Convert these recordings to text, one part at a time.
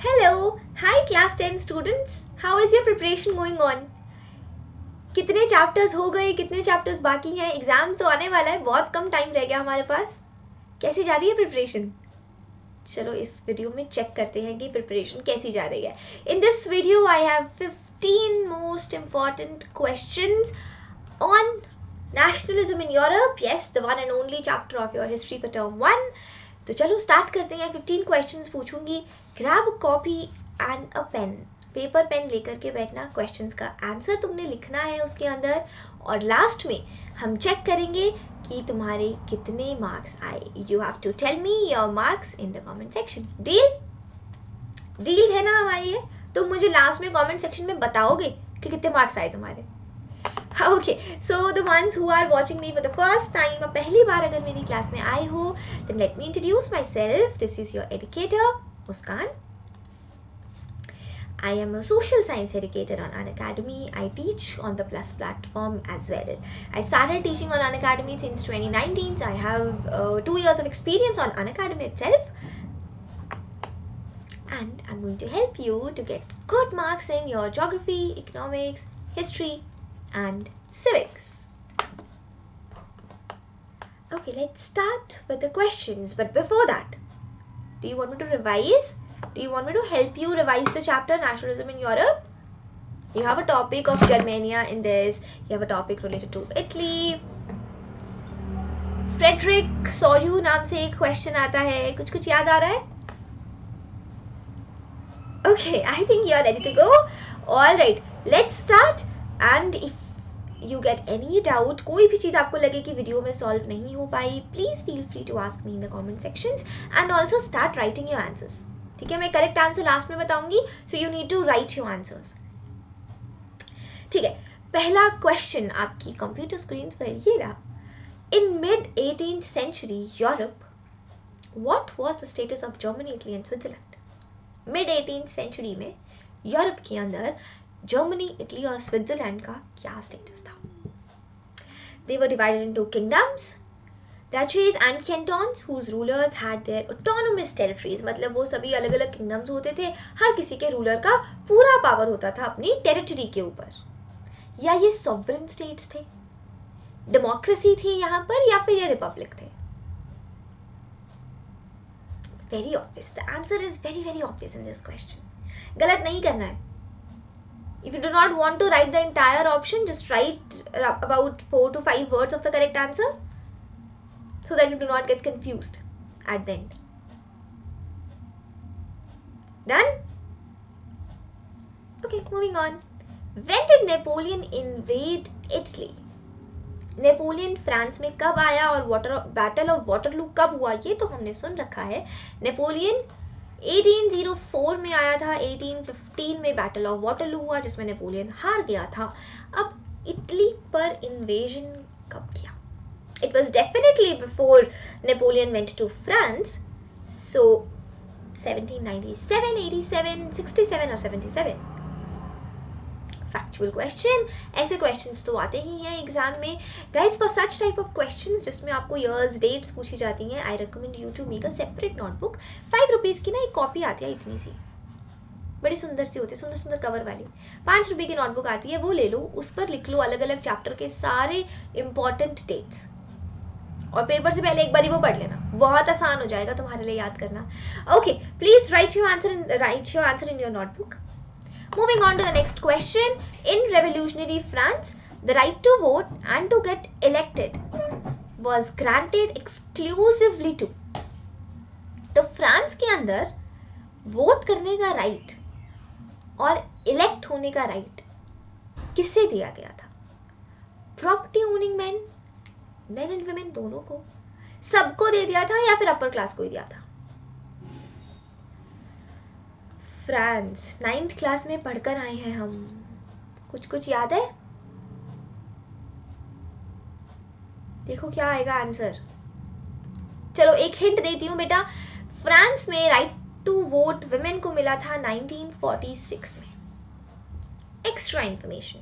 Hello, hi class 10 students. How is your preparation going on? कितने chapters हो गए, कितने चैप्टर्स बाकी हैं? एग्जाम तो आने वाला है, बहुत कम टाइम रह गया हमारे पास. कैसी जा रही है प्रिपरेशन? चलो इस वीडियो में चेक करते हैं कि प्रिपरेशन कैसी जा रही है. In this video I have 15 most important questions on nationalism in Europe. Yes, the one and only chapter of your history for term 1. तो चलो स्टार्ट करते हैं. 15 क्वेश्चंस पूछूंगी. Grab a copy and a pen. Paper pen लेकर के बैठना. Questions का answer तुमने लिखना है उसके अंदर, और लास्ट में हम चेक करेंगे कि तुम्हारे कितने मार्क्स आए. You have to tell me your marks in the comment section. Deal है ना हमारी है? तुम मुझे लास्ट में कमेंट सेक्शन में बताओगे कि कितने मार्क्स आए तुम्हारे. Okay, so the ones who are watching me for the first time, पहली बार अगर मेरी क्लास में आए हो, then let me introduce myself. This is your educator, Muskan. I am a social science educator on Unacademy. I teach on the Plus platform as well. I started teaching on Unacademy since 2019. So I have 2 years of experience on Unacademy itself. And I'm going to help you to get good marks in your geography, economics, history, and civics. Okay, let's start with the questions. But before that, do you want me to revise? Do you want me to help you revise the chapter Nationalism in Europe? You have a topic of Germania in this. You have a topic related to Italy. Frederick Soryu नाम से एक question आता है. कुछ याद आ रहा है? Okay, I think you are ready to go. All right, let's start. And if you get any doubt, कोई भी चीज़ आपको लगे कि वीडियो में सॉल्व नहीं हो पाई, please feel free to ask me in the comment sections and also start writing your answers. ठीक है, मैं करेक्ट आंसर लास्ट में बताऊंगी, so you need to write your answers. ठीक है, पहला क्वेश्चन आपकी कंप्यूटर स्क्रीन पर ये रहा. In mid 18th century Europe, what was the status of Germany, Italy and Switzerland. Mid 18th century में यूरोप के अंदर जर्मनी, इटली और स्विट्जरलैंड का क्या स्टेटस था? They were divided into kingdoms, duchies and cantons whose rulers had their autonomous territories. मतलब वो सभी अलग अलग किंगडम्स होते थे, हर किसी के रूलर का पूरा पावर होता था अपनी टेरिटरी के ऊपर. या ये सॉवरेन स्टेट्स थे, डेमोक्रेसी थी यहाँ पर, या फिर ये रिपब्लिक थे? It's very obvious. The answer is very very obvious in this question. गलत नहीं करना है. If you do not want to write the entire option, just write about 4 to 5 words of the correct answer so that you do not get confused at the end. Done? Okay, moving on. When did Napoleon invade Italy? Napoleon France में कब आया और battle of Waterloo कब हुआ, ये तो हमने सुन रखा है. नेपोलियन 1804 में आया था. 1815 में बैटल ऑफ वाटरलू हुआ जिसमें नेपोलियन हार गया था. अब इटली पर इन्वेजन कब किया? It was definitely before Napoleon went to France. So 1797, 87, 67 और 77. Factual question. ऐसे क्वेश्चंस तो आते ही हैं एग्जाम में. Guys, for such type of questions जिसमें आपको ईयर्स डेट्स पूछी जाती हैं, I recommend you to make a separate notebook. 5 rupees की ना एक कॉपी आती है, इतनी सी, बड़ी सुंदर सी होती है, सुंदर सुंदर कवर वाली. 5 रुपये की नोटबुक आती है, वो ले लो. उस पर लिख लो अलग अलग चैप्टर के सारे इंपॉर्टेंट डेट्स, और पेपर से पहले एक बार वो पढ़ लेना. बहुत आसान हो जाएगा तुम्हारे लिए याद करना. Okay, please right your answer in your notebook. Moving on to the next question. In revolutionary France, the right to vote and to get elected was granted exclusively to. तो फ्रांस के अंदर वोट करने का right और elect होने का right किससे दिया गया था? Property owning main and women दोनों को, सबको दे दिया था, या फिर अपर क्लास को ही दिया था? फ्रांस 9th क्लास में पढ़कर आए हैं हम. कुछ याद है? देखो क्या आएगा आंसर. चलो एक हिंट देती हूँ बेटा. फ्रांस में राइट टू वोट विमेन को मिला था 1946 में. Extra information.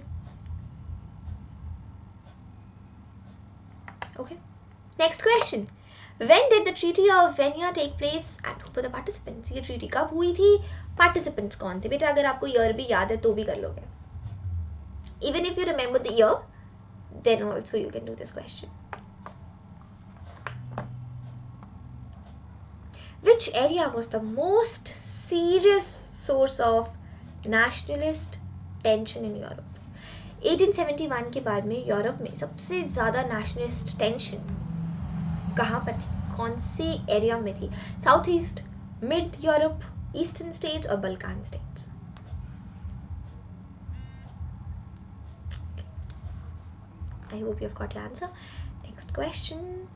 Okay, next question. When did the Treaty of Vienna take place and who were the participants? ये treaty कब हुई थी? Participants कौन थे? बेटा अगर आपको year भी याद है तो भी कर लोगे. Even if you remember the year, then also you can do this question. Which area was the most serious source of nationalist tension in Europe? 1871 के बाद में यूरोप में सबसे ज़्यादा nationalist tension कहाँ पर थी? कौन से एरिया में थी? South east, mid Europe, eastern states और Balkan states? I hope you've got your answer. Next question.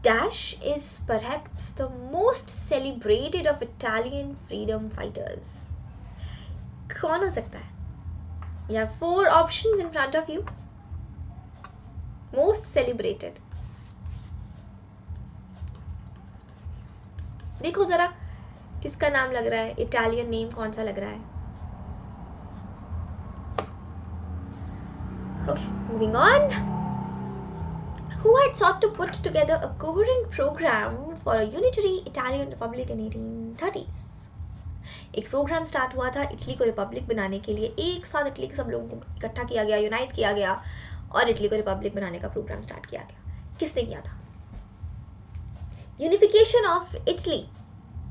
Dash is perhaps the most celebrated of Italian freedom fighters. कौन हो सकता है? You have 4 options in front of you. Most celebrated. देखो जरा किसका नाम लग रहा है? इटालियन नेम कौन सा लग रहा है? Okay, moving on. Who had sought to put together a coherent program for a unitary Italian republic in 1830s? एक प्रोग्राम स्टार्ट हुआ था इटली को रिपब्लिक बनाने के लिए. एक साथ इटली के सब लोगों को इकट्ठा किया गया, यूनाइट किया गया और इटली को रिपब्लिक बनाने का प्रोग्राम स्टार्ट किया गया. किसने किया था? यूनिफिकेशन ऑफ इटली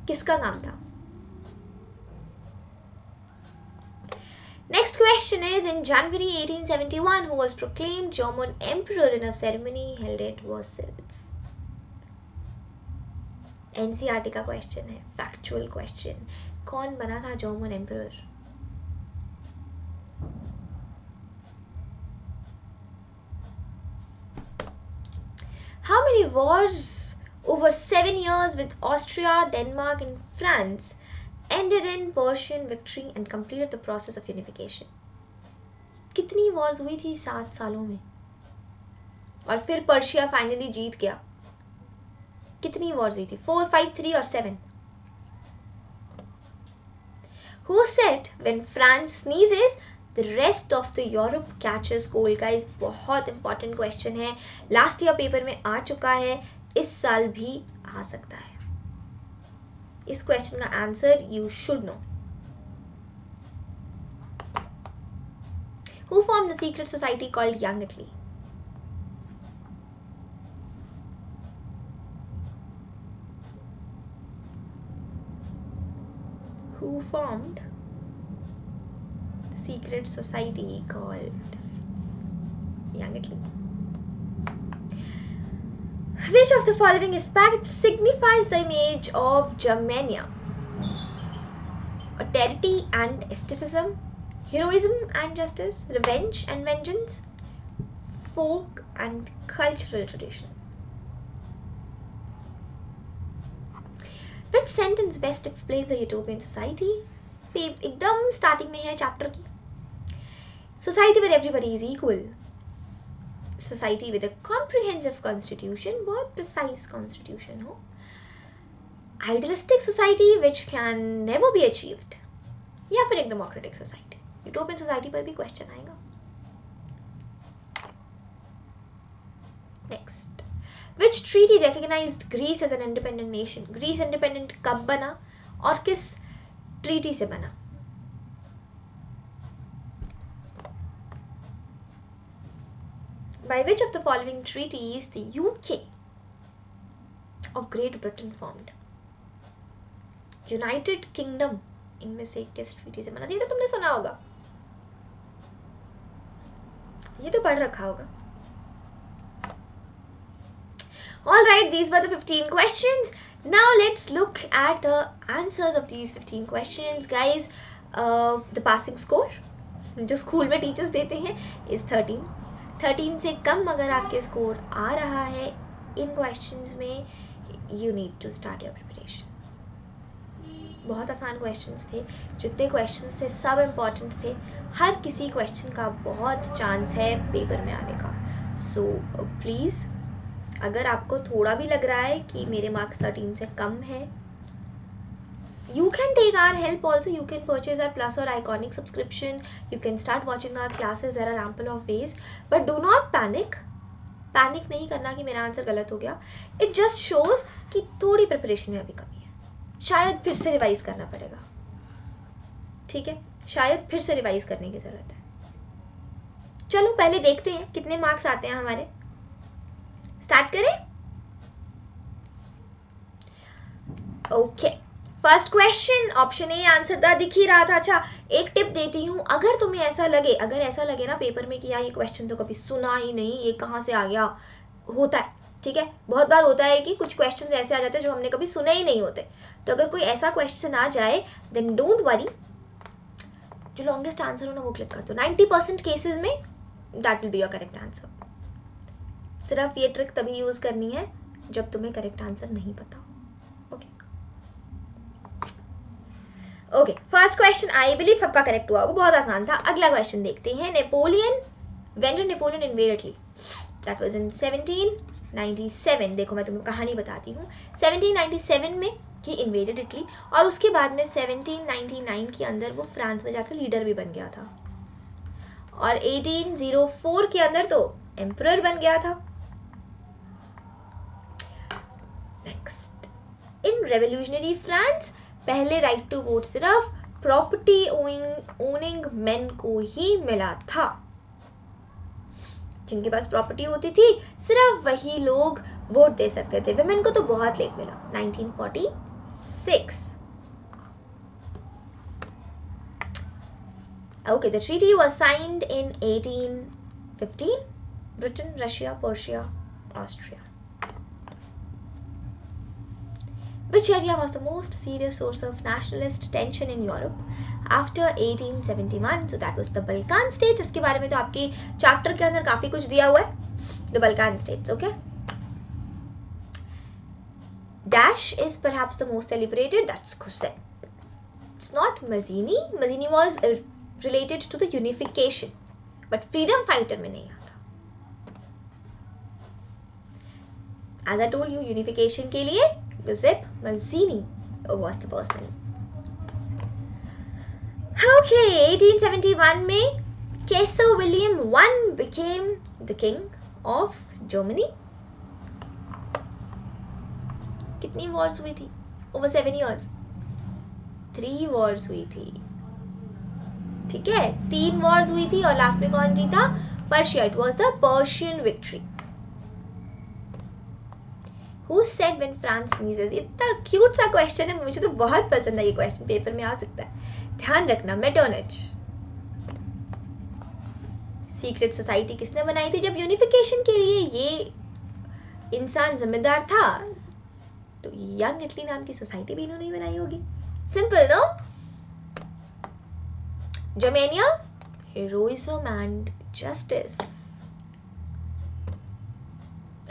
किसका नाम था? Next question is, in January 1871, who was proclaimed German Emperor in a ceremony held at Versailles? NCERT का question है, factual question. कौन बना था German Emperor? How many wars over 7 years with Austria, Denmark and France ended in Persian victory and completed the process of unification? कितनी wars हुई थी 7 सालों में और फिर पर्शिया फाइनली जीत गया? कितनी wars हुई थी? 4, 5, 3 और 7? Who said when France sneezes the rest of the Europe catches cold? Guys, बहुत important question है. Last year पेपर में आ चुका है, इस साल भी आ सकता है. इस क्वेश्चन का answer you should know. Who formed the secret society called Young Italy? Who formed the secret society called Young Italy? Which of the following aspects signifies the image of Germania? Austerity and aestheticism, heroism and justice, revenge and vengeance, folk and cultural tradition. Which sentence best explains the utopian society? एकदम starting में है chapter की. Society where everybody is equal. Society with a comprehensive constitution, बहुत precise constitution हो. Idealistic society which can never be achieved, या फिर एक democratic society. Utopian society पर भी question आएगा. Next, which treaty recognized Greece as an independent nation? Greece independent कब बना और किस treaty से बना? By which of the following treaties the UK of Great Britain formed? United Kingdom इनमें से किस treaty से बना? ये तो तुमने सुना होगा, ये तो पढ़ रखा होगा. All right, these were the 15 questions. Now let's look at the answers of these 15 questions, guys. The passing score जो स्कूल में टीचर्स देते हैं is 13. 13 से कम अगर आपके स्कोर आ रहा है इन क्वेश्चंस में, you need to start your preparation. बहुत आसान क्वेश्चंस थे, जितने क्वेश्चंस थे सब इम्पॉर्टेंट थे. हर किसी क्वेश्चन का बहुत चांस है पेपर में आने का. सो प्लीज़, अगर आपको थोड़ा भी लग रहा है कि मेरे मार्क्स 13 से कम है, you can take our help also. You can purchase our Plus or Iconic subscription. You can start watching our classes. There are ample of ways, but do not panic. Panic नहीं करना कि मेरा answer गलत हो गया. It just shows कि थोड़ी preparation में अभी कमी है, शायद फिर से रिवाइज करना पड़ेगा. ठीक है, शायद फिर से रिवाइज करने की ज़रूरत है. चलो पहले देखते हैं कितने मार्क्स आते हैं हमारे. स्टार्ट करें. Okay, first question option A answer था, दिख ही रहा था. अच्छा, एक टिप देती हूँ, अगर तुम्हें ऐसा लगे ना पेपर में कि यार ये क्वेश्चन तो कभी सुना ही नहीं, ये कहाँ से आ गया, होता है. ठीक है, बहुत बार होता है कि कुछ क्वेश्चन ऐसे आ जाते हैं जो हमने कभी सुने ही नहीं होते. तो अगर कोई ऐसा क्वेश्चन आ जाए देन डोंट वरी, जो लॉन्गेस्ट आंसर हो ना वो क्लिक कर दो. 90% केसेस में that will be your correct answer. सिर्फ ये ट्रिक तभी यूज करनी है जब तुम्हें करेक्ट आंसर नहीं पता. Okay, first question I believe सबका करेक्ट हुआ, वो बहुत आसान था. अगला क्वेश्चन देखते हैं. Napoleon, when did Napoleon invade Italy? That was in 1797. देखो मैं तुम्हें कहानी बताती हूँ. 1797 में ही इन्वेडेड इटली, और उसके बाद में 1799 के अंदर वो फ्रांस में जाकर लीडर भी बन गया था, और 1804 के अंदर तो एम्परर बन गया था. नेक्स्ट, इन रेवोल्यूशनरी फ्रांस पहले राइट टू वोट सिर्फ प्रॉपर्टी ओनिंग मेन को ही मिला था. जिनके पास प्रॉपर्टी होती थी सिर्फ वही लोग वोट दे सकते थे. वुमेन को तो बहुत लेट मिला, 1946. Okay, the treaty was signed in 1815. Britain, Russia, Persia, Austria. Which area was the most serious source of nationalist tension in Europe after 1871? So that was the Balkan states. जिसके बारे में तो आपके chapter के अंदर काफी कुछ दिया हुआ है. The Balkan states, okay? Dash is perhaps the most celebrated. That's Cosette. It's not Mazzini. Mazzini was related to the unification, but freedom fighter में नहीं आता. As I told you, unification के लिए Giuseppe Mazzini was the person. Okay, 1871 में Kaiser William I became the king of Germany. कितनी wars हुई थी? Over 7 years. 3 wars हुई थी. ठीक है, 3 wars हुई थी, और लास्ट में कौन जीता? Persia. It was the Persian victory. Who said when France sneezes? इतना क्यूट सा क्वेश्चन है, मुझे तो बहुत पसंद है ये क्वेश्चन, पेपर में आ सकता है. ध्यान रखना, मेटर्निच. सीक्रेट सोसाइटी किसने बनाई थी? जब यूनिफिकेशन के लिए ये इंसान जिम्मेदार था तो यंग इटली नाम की सोसाइटी भी इन्होंने बनाई होगी. Simple no? Germania, heroism and justice.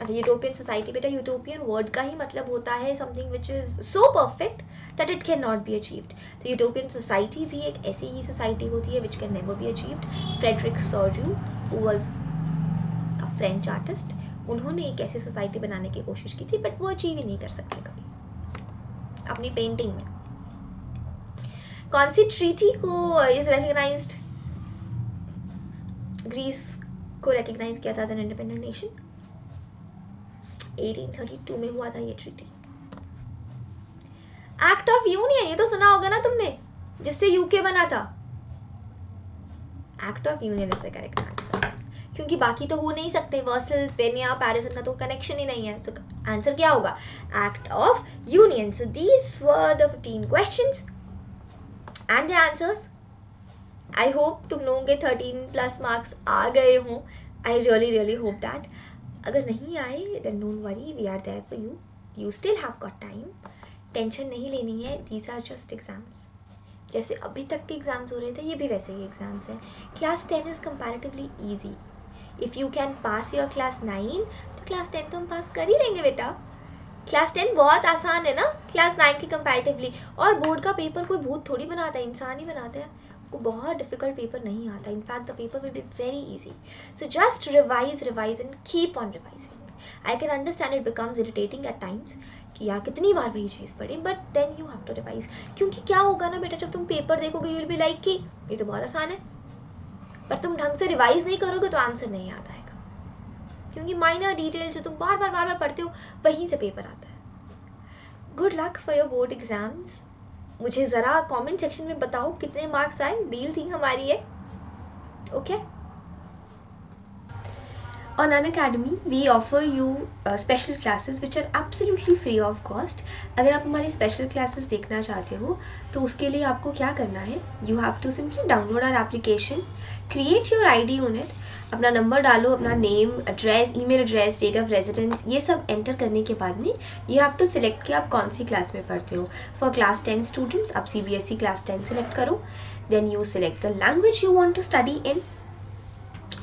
अच्छा, यूटोपियन सोसाइटी, बेटा यूटोपियन वर्ड का ही मतलब होता है something which is so perfect that it can not be achieved. तो यूटोपियन सोसाइटी भी एक ऐसी ही सोसाइटी होती है which can never be achieved. Frederic Sorrieu, who was a French artist, उन्होंने एक ऐसी सोसाइटी बनाने की कोशिश की थी, बट वो अचीव ही नहीं कर सकते कभी अपनी पेंटिंग में. कौन सी ट्रीटी को इज रिकॉग्नाइज्ड? ग्रीस को रिकॉग्नाइज किया था एज एन इंडिपेंडेंट नेशन. 1832 में हुआ था ये ट्रीटी. एक्ट ऑफ यूनियन, ये तो सुना होगा ना तुमने, जिससे यूके बना था. Act of union is the correct answer, क्योंकि बाकी तो हो नहीं सकते. वर्सल्स, वेनिया, पैरिस, इनका तो कनेक्शन ही नहीं है. सो आंसर क्या होगा? Act of union. So these were the 15 questions and the answers. I hope तुम लोगों के 13+ मार्क्स आ गए हों. I really hope that. अगर नहीं आए then don't worry, we are there for you. You still have got time. Tension नहीं लेनी है. These are just exams. जैसे अभी तक के एग्जाम्स हो रहे थे, ये भी वैसे ही एग्जाम्स हैं. Class 10 is comparatively easy. If you can pass your class 9 तो क्लास 10 तो हम पास कर ही लेंगे बेटा. क्लास 10 बहुत आसान है ना क्लास 9 की कंपैरेटिवली. और बोर्ड का पेपर कोई भूत थोड़ी बनाता है, इंसान ही बनाते हैं. को बहुत डिफिकल्ट पेपर नहीं आता. In fact the paper will be very easy. So just revise and keep on revising. I can understand it becomes irritating at times कि यार कितनी बार वही चीज़ पढ़ी, but then you have to revise. क्योंकि क्या होगा ना बेटा, जब तुम पेपर देखोगे यू विल बी लाइक कि ये तो बहुत आसान है, पर तुम ढंग से रिवाइज नहीं करोगे तो आंसर नहीं याद आएगा. क्योंकि माइनर डिटेल्स जो तुम बार बार पढ़ते हो वहीं से पेपर आता है. Good luck for your board exams. मुझे ज़रा कमेंट सेक्शन में बताओ कितने मार्क्स आए. डील थी हमारी ये. Okay. On Unacademy, we offer you special classes which are absolutely free of cost. अगर आप हमारी special classes देखना चाहते हो तो उसके लिए आपको क्या करना है? You have to simply download our application, create your ID on it, अपना नंबर डालो, अपना name, address, email address, date of residence, ये सब एंटर करने के बाद में यू हैव टू सिलेक्ट कि आप कौन सी क्लास में पढ़ते हो. फॉर क्लास 10 स्टूडेंट्स आप CBSE क्लास 10 सिलेक्ट करो. Then you select the language you want to study in.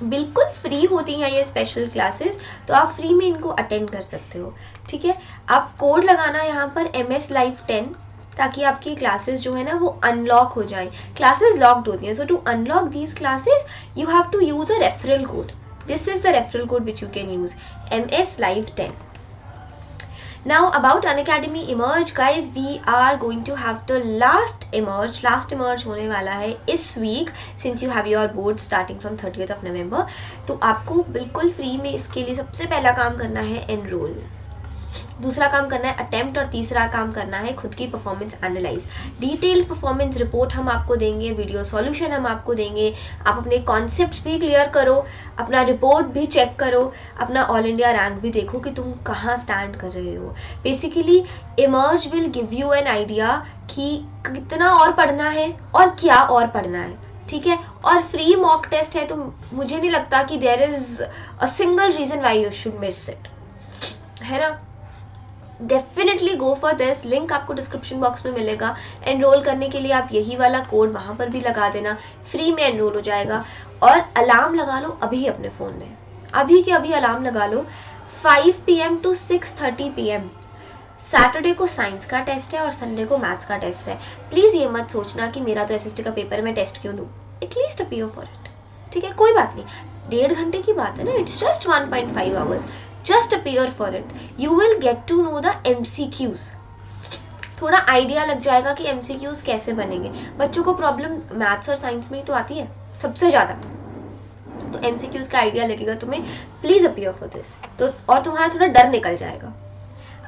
बिल्कुल फ्री होती हैं ये स्पेशल क्लासेस, तो आप फ्री में इनको अटेंड कर सकते हो. ठीक है. आप कोड लगाना यहाँ पर MS Live 10 ताकि आपकी क्लासेस जो है ना वो अनलॉक हो जाएं. क्लासेस लॉक्ड होती हैं, so to unlock these classes you have to use a referral code. This is the referral code which you can use, MS Live 10. Now about Unacademy Emerge guys, we are going to have the last emerge होने वाला है इस week since you have your board starting from 30th of November. तो आपको बिल्कुल free में इसके लिए सबसे पहला काम करना है enroll, दूसरा काम करना है अटेम्प्ट और तीसरा काम करना है खुद की performance analyse. Detailed performance report हम आपको देंगे, वीडियो सॉल्यूशन हम आपको देंगे. आप अपने कॉन्सेप्ट्स भी क्लियर करो, अपना रिपोर्ट भी चेक करो, अपना ऑल इंडिया रैंक भी देखो कि तुम कहाँ स्टैंड कर रहे हो. Basically emerge will give you an idea कि कितना और पढ़ना है और क्या और पढ़ना है. ठीक है. और फ्री मॉक टेस्ट है तो मुझे नहीं लगता कि there is a single reason why you should miss it, है ना. Definitely go for this. Link आपको डिस्क्रिप्शन बॉक्स में मिलेगा. एनरोल करने के लिए आप यही वाला कोड वहाँ पर भी लगा देना, फ्री में एनरोल हो जाएगा. और अलार्म लगा लो अभी अपने फ़ोन में, अभी के अभी अलार्म लगा लो. 5 PM to 6:30 PM सैटरडे को साइंस का टेस्ट है और संडे को मैथ्स का टेस्ट है. प्लीज़ ये मत सोचना कि मेरा तो SST का पेपर है मैं टेस्ट क्यों दूँ. At least appear for it. ठीक है, कोई बात नहीं, 1.5 घंटे की बात है ना. It's just 1.5 hours. Just appear for it. You will get to know the MCQs. थोड़ा आइडिया लग जाएगा कि MCQs कैसे बनेंगे. बच्चों को प्रॉब्लम मैथ्स और साइंस में ही तो आती है सबसे ज़्यादा, तो MCQs का आइडिया लगेगा तुम्हें. Please appear for this. तो और तुम्हारा थोड़ा डर निकल जाएगा.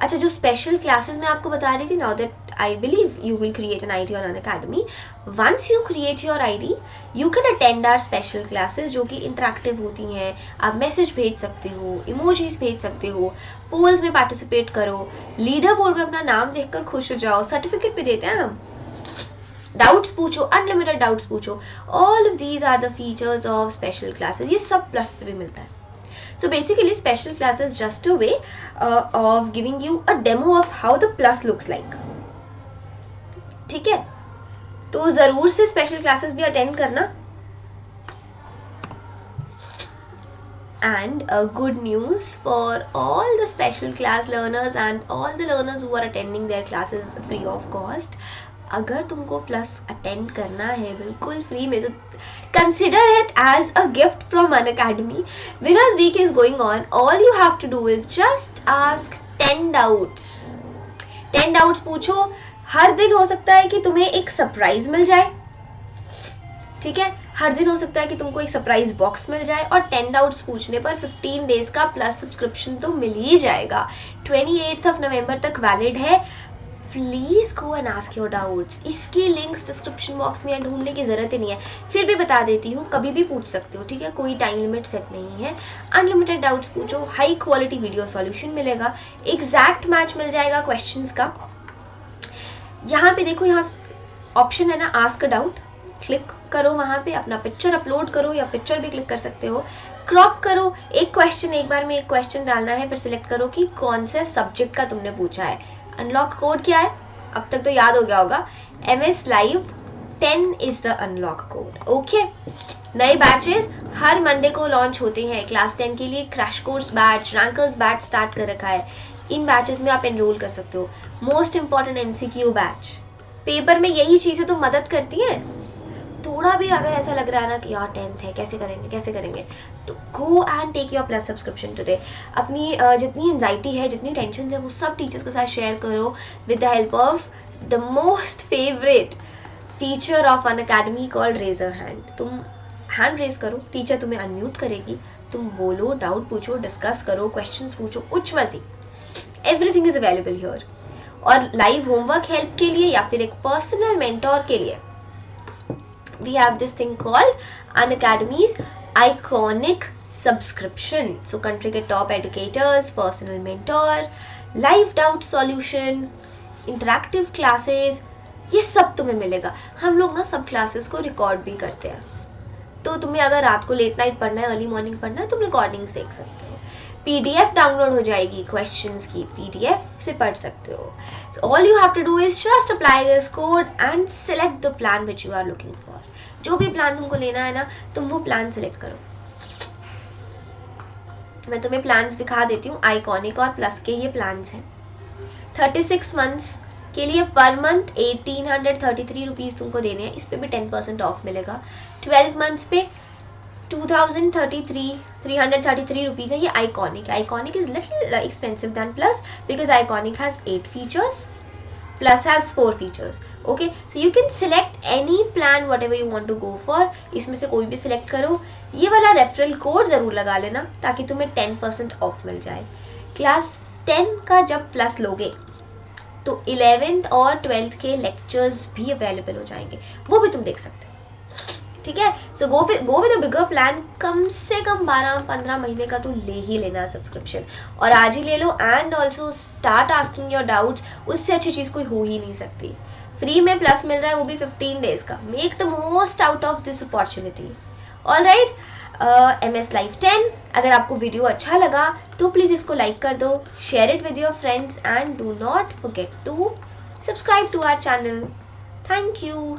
अच्छा, जो स्पेशल क्लासेस मैं आपको बता रही थी, now that I believe you will create an ID on Unacademy. Once you create your ID you can attend our special classes जो कि इंटरेक्टिव होती हैं. आप मैसेज भेज सकते हो, इमोजीज भेज सकते हो, पोल्स में पार्टिसिपेट करो, लीडर बोर्ड में अपना नाम देखकर खुश हो जाओ, सर्टिफिकेट भी देते हैं हम, डाउट्स पूछो, अनलिमिटेड डाउट्स पूछो. All of these are the features of special classes. ये सब प्लस पे भी मिलता है. So basically special class is just a way of giving you a demo of how the plus looks like. ठीक है, तो ज़रूर से special classes भी attend करना. And a good news for all the special class learners and all the learners who are attending their classes free of cost. अगर तुमको plus attend करना है बिल्कुल फ्री में, तो consider it as a gift from Unacademy. Winners week is going on. All you have to do is just ask 10 doubts. 10 doubts पूछो. हर दिन हो सकता है कि तुम्हें एक सरप्राइज मिल जाए. ठीक है, हर दिन हो सकता है कि तुमको एक सरप्राइज बॉक्स मिल जाए. और 10 डाउट्स पूछने पर 15 डेज का प्लस सब्सक्रिप्शन तो मिल ही जाएगा. 28 नवंबर तक वैलिड है. Please go and ask your doubts. इसके लिंक्स डिस्क्रिप्शन बॉक्स में ढूंढने की ज़रूरत ही नहीं है, फिर भी बता देती हूँ, कभी भी पूछ सकते हो. ठीक है, कोई टाइम लिमिट सेट नहीं है. अनलिमिटेड डाउट्स पूछो. हाई क्वालिटी वीडियो सॉल्यूशन मिलेगा. एग्जैक्ट मैच मिल जाएगा क्वेश्चंस का. यहाँ पे देखो, यहाँ ऑप्शन है ना आस्क अ डाउट. क्लिक करो, वहाँ पे अपना पिक्चर अपलोड करो, या पिक्चर भी क्लिक कर सकते हो. क्रॉप करो. एक क्वेश्चन, एक बार में एक क्वेश्चन डालना है. फिर सिलेक्ट करो कि कौन से सब्जेक्ट का तुमने पूछा है. अनलॉक कोड क्या है, अब तक तो याद हो गया होगा. MS Live 10 is the unlock code. Okay. नए बैचेस हर मंडे को लॉन्च होते हैं. क्लास 10 के लिए crash course batch, rankers batch start कर रखा है. इन बैचेस में आप एनरोल कर सकते हो. Most important MCQ batch. Paper में यही चीज़ें तो मदद करती हैं. थोड़ा भी अगर ऐसा लग रहा है ना कि यार 10th है, कैसे करेंगे, तो go and take your plus subscription today. अपनी जितनी एंजाइटी है, जितनी टेंशन है, वो सब टीचर्स के साथ शेयर करो with the help of the most favourite feature of Unacademy called raiser hand. तुम हैंड रेज करो, टीचर तुम्हें अनम्यूट करेगी, तुम बोलो, डाउट पूछो, डिस्कस करो, क्वेश्चंस पूछो, कुछ मर्जी, एवरीथिंग इज अवेलेबल हियर। और लाइव होमवर्क हेल्प के लिए या फिर एक पर्सनल मेंटोर के लिए we have this thing called Unacademy's iconic subscription. So country के top educators, personal mentor, live doubt solution, interactive classes, ये सब तुम्हें मिलेगा। हम लोग ना सब क्लासेस को रिकॉर्ड भी करते हैं, तो तुम्हें अगर रात को लेट नाइट पढ़ना है, अर्ली मॉर्निंग पढ़ना है, तुम रिकॉर्डिंग्स देख सकते हो। PDF डाउनलोड हो जाएगी क्वेश्चंस की, PDF से पढ़ सकते हो। So all you have to do is just apply this code and select the plan which you are looking for. जो भी प्लान तुमको लेना है ना, तुम वो प्लान सेलेक्ट करो। मैं तुम्हें प्लान्स दिखा देती हूँ। आइकॉनिक और प्लस के ये प्लान्स हैं। 36 मंथ्स के लिए पर मंथ 1833 रुपीज़ तुमको देने हैं। इस पे भी 10% ऑफ मिलेगा। 12 मंथ्स पे 333 रुपीज़ है। ये iconic, iconic is little expensive than plus because iconic has 8 features, plus has 4 features. Okay, so you can select any plan whatever you want to go for. इसमें से कोई भी select करो। ये वाला रेफरल कोड ज़रूर लगा लेना ताकि तुम्हें 10% ऑफ मिल जाए। क्लास 10 का जब प्लस लोगे तो 11th और 12th के लेक्चर्स भी अवेलेबल हो जाएंगे, वो भी तुम देख सकते हो। ठीक है, सो go with a bigger plan. कम से कम 12-15 महीने का तो ले ही लेना सब्सक्रिप्शन, और आज ही ले लो। And also start asking your doubts. उससे अच्छी चीज़ कोई हो ही नहीं सकती। फ्री में प्लस मिल रहा है, वो भी 15 डेज का। Make the most out of this opportunity. All right, MS Live 10, अगर आपको वीडियो अच्छा लगा तो प्लीज़ इसको लाइक कर दो, share it with your friends and do not forget to subscribe to our channel. Thank you.